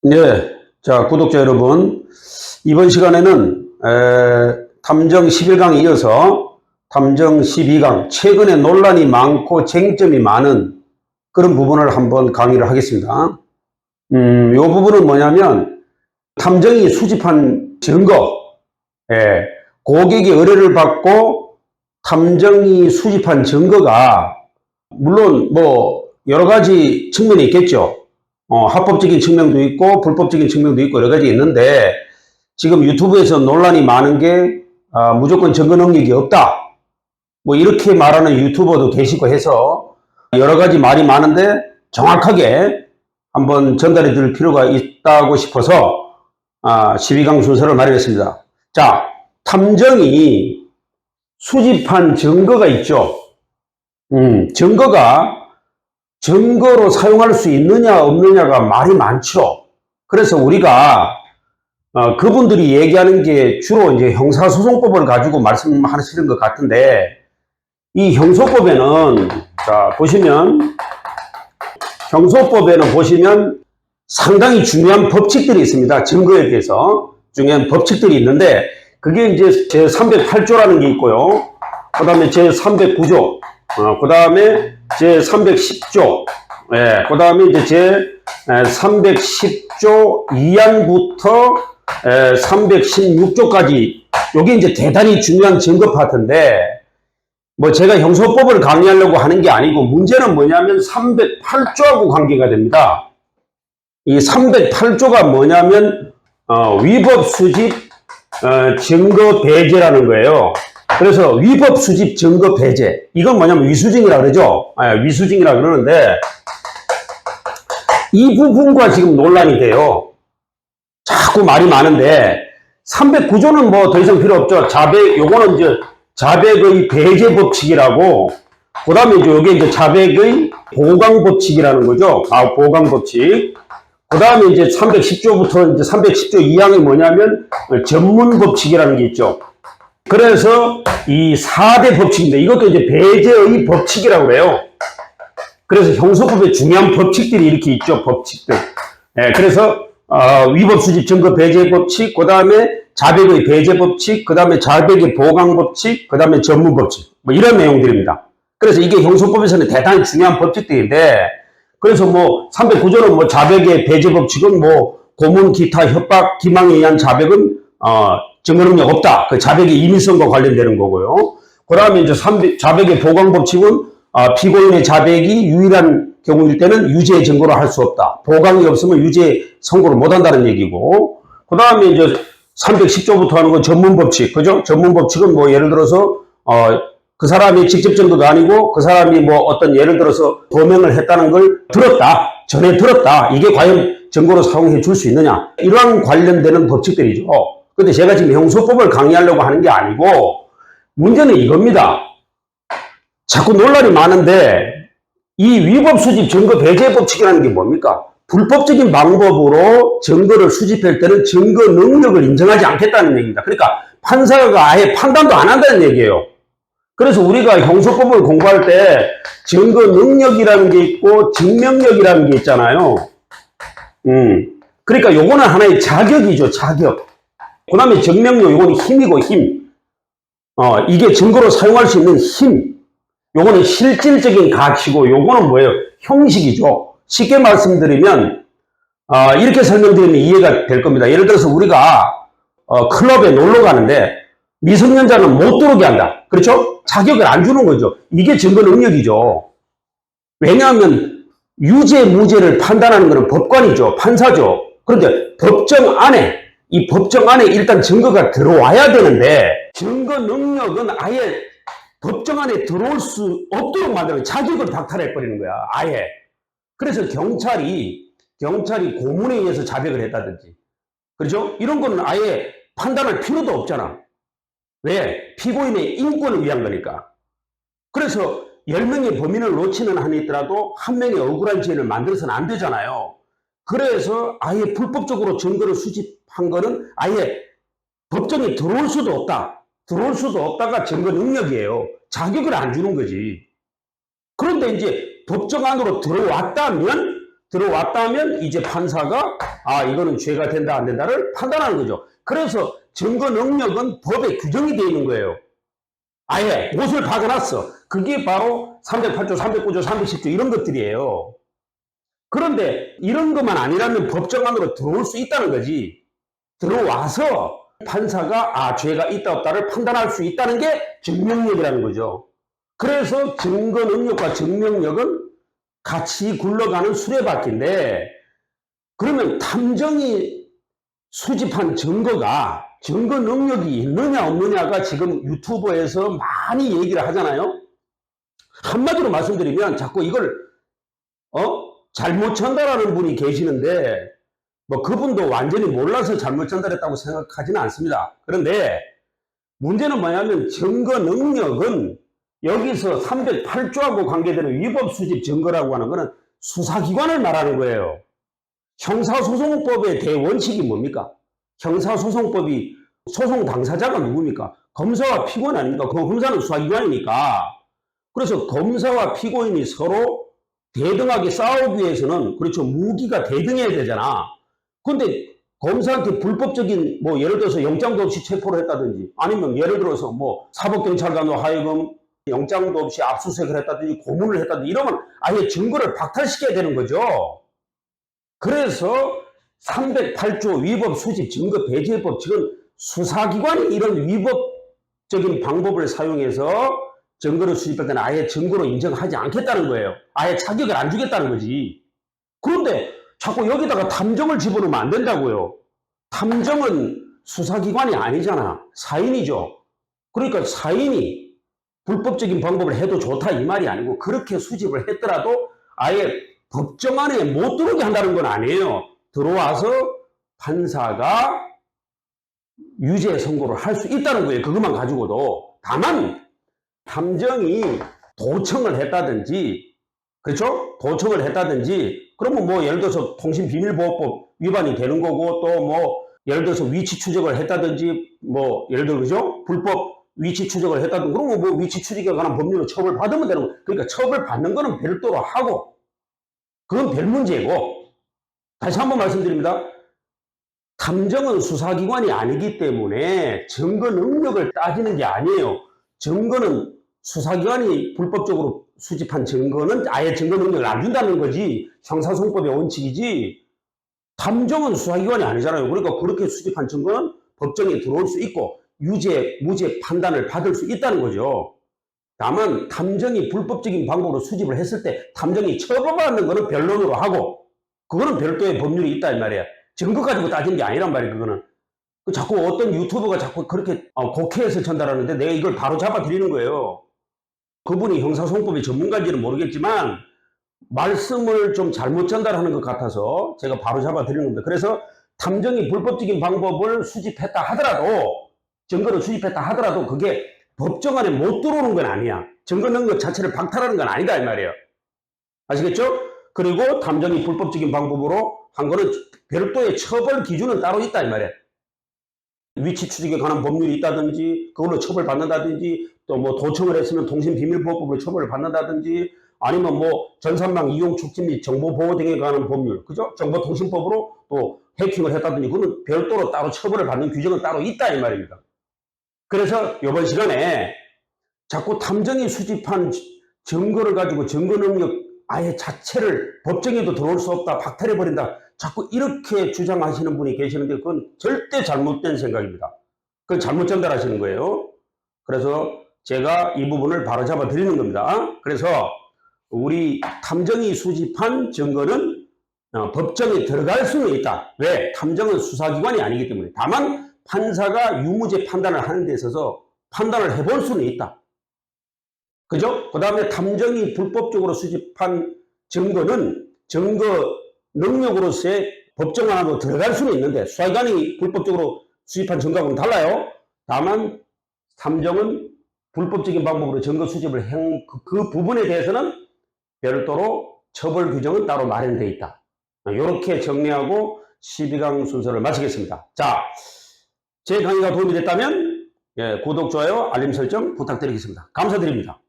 네, 자, 구독자 여러분, 이번 시간에는 탐정 11강에 이어서 탐정 12강, 최근에 논란이 많고 쟁점이 많은 그런 부분을 한번 강의를 하겠습니다. 요 부분은 뭐냐면, 탐정이 수집한 증거, 고객이 의뢰를 받고 탐정이 수집한 증거가, 물론 뭐, 여러 가지 측면이 있겠죠. 합법적인 측면도 있고 불법적인 측면도 있고 여러 가지 있는데, 지금 유튜브에서 논란이 많은 게 무조건 증거 능력이 없다, 뭐 이렇게 말하는 유튜버도 계시고 해서 여러 가지 말이 많은데 정확하게 한번 전달해 드릴 필요가 있다고 싶어서 12강 순서를 마련했습니다. 자, 탐정이 수집한 증거가 있죠. 증거로 사용할 수 있느냐 없느냐가 말이 많죠. 그래서 우리가 그분들이 얘기하는 게 주로 이제 형사소송법을 가지고 말씀하시는 것 같은데, 이 형소법에는 형소법에는 보시면 상당히 중요한 법칙들이 있습니다. 증거에 대해서 중요한 법칙들이 있는데, 그게 이제 제 308조라는 게 있고요. 그 다음에 제 309조, 그 다음에 제 310조, 그 다음에 이제 제 310조 2항부터 316조까지, 요게 이제 대단히 중요한 증거 파트인데, 뭐 제가 형소법을 강의하려고 하는 게 아니고, 문제는 뭐냐면 308조하고 관계가 됩니다. 이 308조가 뭐냐면 위법 수집 증거 배제라는 거예요. 그래서 위법 수집 증거 배제, 이건 뭐냐면 위수징이라 그러죠. 위수징이라 그러는데, 이 부분과 지금 논란이 돼요. 자꾸 말이 많은데, 309조는 뭐 더 이상 필요 없죠. 요거는 이제 자백의 배제 법칙이라고, 그 다음에 이제 요게 이제 자백의 보강 법칙이라는 거죠. 보강 법칙. 그 다음에 이제 310조부터 이제 310조 2항이 뭐냐면 전문 법칙이라는 게 있죠. 그래서 이 4대 법칙인데, 이것도 이제 배제의 법칙이라고 그래요. 그래서 형소법에 중요한 법칙들이 이렇게 있죠. 법칙들. 그래서 위법 수집 증거 배제 법칙, 그 다음에 자백의 배제 법칙, 그 다음에 자백의 보강 법칙, 그 다음에 전문 법칙, 뭐 이런 내용들입니다. 그래서 이게 형소법에서는 대단히 중요한 법칙들인데, 그래서 뭐 309조는 뭐 자백의 배제 법칙은 뭐 고문, 기타, 협박, 기망에 의한 자백은 증거 능력 없다. 그 자백의 임의성과 관련되는 거고요. 그 다음에 이제 자백의 보강 법칙은 피고인의 자백이 유일한 경우일 때는 유죄 증거로 할 수 없다. 보강이 없으면 유죄 선고를 못 한다는 얘기고, 그 다음에 이제 310조부터 하는 건 전문 법칙, 그죠? 전문 법칙은 뭐 예를 들어서 그 사람이 직접 증거도 아니고 그 사람이 뭐 어떤 예를 들어서 범행을 했다는 걸 전에 들었다. 이게 과연 증거로 사용해 줄 수 있느냐? 이러한 관련되는 법칙들이죠. 근데 제가 지금 형소법을 강의하려고 하는 게 아니고, 문제는 이겁니다. 자꾸 논란이 많은데, 이 위법 수집 증거 배제 법칙이라는 게 뭡니까? 불법적인 방법으로 증거를 수집할 때는 증거 능력을 인정하지 않겠다는 얘기입니다. 그러니까 판사가 아예 판단도 안 한다는 얘기예요. 그래서 우리가 형소법을 공부할 때 증거 능력이라는 게 있고 증명력이라는 게 있잖아요. 그러니까 요거는 하나의 자격이죠, 자격. 그 다음에 증명력, 요거는 힘이고, 힘. 이게 증거로 사용할 수 있는 힘. 요거는 실질적인 가치고, 요거는 뭐예요? 형식이죠. 쉽게 말씀드리면, 이렇게 설명드리면 이해가 될 겁니다. 예를 들어서 우리가, 클럽에 놀러 가는데, 미성년자는 못 들어오게 한다. 그렇죠? 자격을 안 주는 거죠. 이게 증거 능력이죠. 왜냐하면, 유죄, 무죄를 판단하는 것은 법관이죠. 판사죠. 그런데 이 법정 안에 일단 증거가 들어와야 되는데, 증거 능력은 아예 법정 안에 들어올 수 없도록 만드는, 자격을 박탈해버리는 거야, 아예. 그래서 경찰이 고문에 의해서 자백을 했다든지, 그렇죠? 이런 거는 아예 판단할 필요도 없잖아. 왜? 피고인의 인권을 위한 거니까. 그래서 10명의 범인을 놓치는 한이 있더라도 한 명의 억울한 죄를 만들어서는 안 되잖아요. 그래서 아예 불법적으로 증거를 수집한 거는 아예 법정에 들어올 수도 없다. 들어올 수도 없다가 증거 능력이에요. 자격을 안 주는 거지. 그런데 이제 법정 안으로 들어왔다면 들어왔다면 이제 판사가 이거는 죄가 된다 안 된다를 판단하는 거죠. 그래서 증거 능력은 법에 규정이 되어 있는 거예요. 아예 못을 박아놨어. 그게 바로 308조, 309조, 310조 이런 것들이에요. 그런데 이런 것만 아니라면 법정 안으로 들어올 수 있다는 거지. 들어와서 판사가 죄가 있다 없다를 판단할 수 있다는 게 증명력이라는 거죠. 그래서 증거 능력과 증명력은 같이 굴러가는 수레바퀴인데, 그러면 탐정이 수집한 증거가 증거 능력이 있느냐 없느냐가 지금 유튜브에서 많이 얘기를 하잖아요. 한마디로 말씀드리면 자꾸 이걸 잘못 전달하는 분이 계시는데, 뭐 그분도 완전히 몰라서 잘못 전달했다고 생각하지는 않습니다. 그런데 문제는 뭐냐면 증거 능력은 여기서 308조하고 관계되는 위법 수집 증거라고 하는 것은 수사기관을 말하는 거예요. 형사소송법의 대원칙이 뭡니까? 형사소송법이 소송 당사자가 누굽니까? 검사와 피고인 아닙니까? 그 검사는 수사기관이니까. 그래서 검사와 피고인이 서로 대등하게 싸우기 위해서는, 그렇죠, 무기가 대등해야 되잖아. 근데 검사한테 불법적인 예를 들어서 영장도 없이 체포를 했다든지, 아니면 예를 들어서 사법경찰관으로 하여금 영장도 없이 압수수색을 했다든지 고문을 했다든지 이러면 아예 증거를 박탈시켜야 되는 거죠. 그래서 308조 위법 수집 증거 배제법, 지금 수사기관이 이런 위법적인 방법을 사용해서 증거를 수집할 때는 아예 증거로 인정하지 않겠다는 거예요. 아예 자격을 안 주겠다는 거지. 그런데 자꾸 여기다가 탐정을 집어넣으면 안 된다고요. 탐정은 수사기관이 아니잖아. 사인이죠. 그러니까 사인이 불법적인 방법을 해도 좋다 이 말이 아니고, 그렇게 수집을 했더라도 아예 법정 안에 못 들어오게 한다는 건 아니에요. 들어와서 판사가 유죄 선고를 할 수 있다는 거예요. 그것만 가지고도. 다만 탐정이 도청을 했다든지, 그렇죠? 도청을 했다든지, 그러면 예를 들어서 통신비밀보호법 위반이 되는 거고, 또 예를 들어서 위치 추적을 했다든지, 예를 들어, 그죠? 불법 위치 추적을 했다든지, 그러면 위치 추적에 관한 법률로 처벌받으면 되는 거예요. 그러니까 처벌받는 거는 별도로 하고, 그건 별 문제고, 다시 한번 말씀드립니다. 탐정은 수사기관이 아니기 때문에 증거 능력을 따지는 게 아니에요. 증거는 수사기관이 불법적으로 수집한 증거는 아예 증거 능력을 안 준다는 거지, 형사소송법의 원칙이지. 탐정은 수사기관이 아니잖아요. 그러니까 그렇게 수집한 증거는 법정에 들어올 수 있고 유죄, 무죄 판단을 받을 수 있다는 거죠. 다만 탐정이 불법적인 방법으로 수집을 했을 때 탐정이 처벌받는 거는 변론으로 하고, 그거는 별도의 법률이 있다 이 말이야. 증거 가지고 따지는 게 아니란 말이야. 그거는 자꾸 어떤 유튜버가 자꾸 그렇게 곡해해서 전달하는데 내가 이걸 바로 잡아 드리는 거예요. 그분이 형사소송법의 전문가인지는 모르겠지만 말씀을 좀 잘못 전달하는 것 같아서 제가 바로 잡아 드리는 겁니다. 그래서 탐정이 불법적인 방법을 수집했다 하더라도, 증거를 수집했다 하더라도 그게 법정 안에 못 들어오는 건 아니야. 증거 능력 자체를 박탈하는 건 아니다 이 말이에요. 아시겠죠? 그리고 탐정이 불법적인 방법으로 한 거는 별도의 처벌 기준은 따로 있다 이 말이에요. 위치 추적에 관한 법률이 있다든지, 그걸로 처벌받는다든지, 또 도청을 했으면 통신비밀보호법으로 처벌을 받는다든지, 아니면 전산망 이용 촉진 및 정보보호 등에 관한 법률, 그죠? 정보통신법으로 또 해킹을 했다든지, 그건 별도로 따로 처벌을 받는 규정은 따로 있다 이 말입니다. 그래서 이번 시간에 자꾸 탐정이 수집한 증거를 가지고 증거 능력 아예 자체를 법정에도 들어올 수 없다, 박탈해버린다, 자꾸 이렇게 주장하시는 분이 계시는데 그건 절대 잘못된 생각입니다. 그건 잘못 전달하시는 거예요. 그래서 제가 이 부분을 바로잡아 드리는 겁니다. 그래서 우리 탐정이 수집한 증거는 법정에 들어갈 수는 있다. 왜? 탐정은 수사기관이 아니기 때문에. 다만 판사가 유무죄 판단을 하는 데 있어서 판단을 해볼 수는 있다. 그죠? 그 다음에 탐정이 불법적으로 수집한 증거는 증거 능력으로서의 법정 안으로 들어갈 수는 있는데, 수사기관이 불법적으로 수집한 증거하고는 달라요. 다만 탐정은 불법적인 방법으로 증거 수집을 한 그 부분에 대해서는 별도로 처벌 규정은 따로 마련되어 있다. 이렇게 정리하고 12강 순서를 마치겠습니다. 자, 제 강의가 도움이 됐다면 구독, 좋아요, 알림 설정 부탁드리겠습니다. 감사드립니다.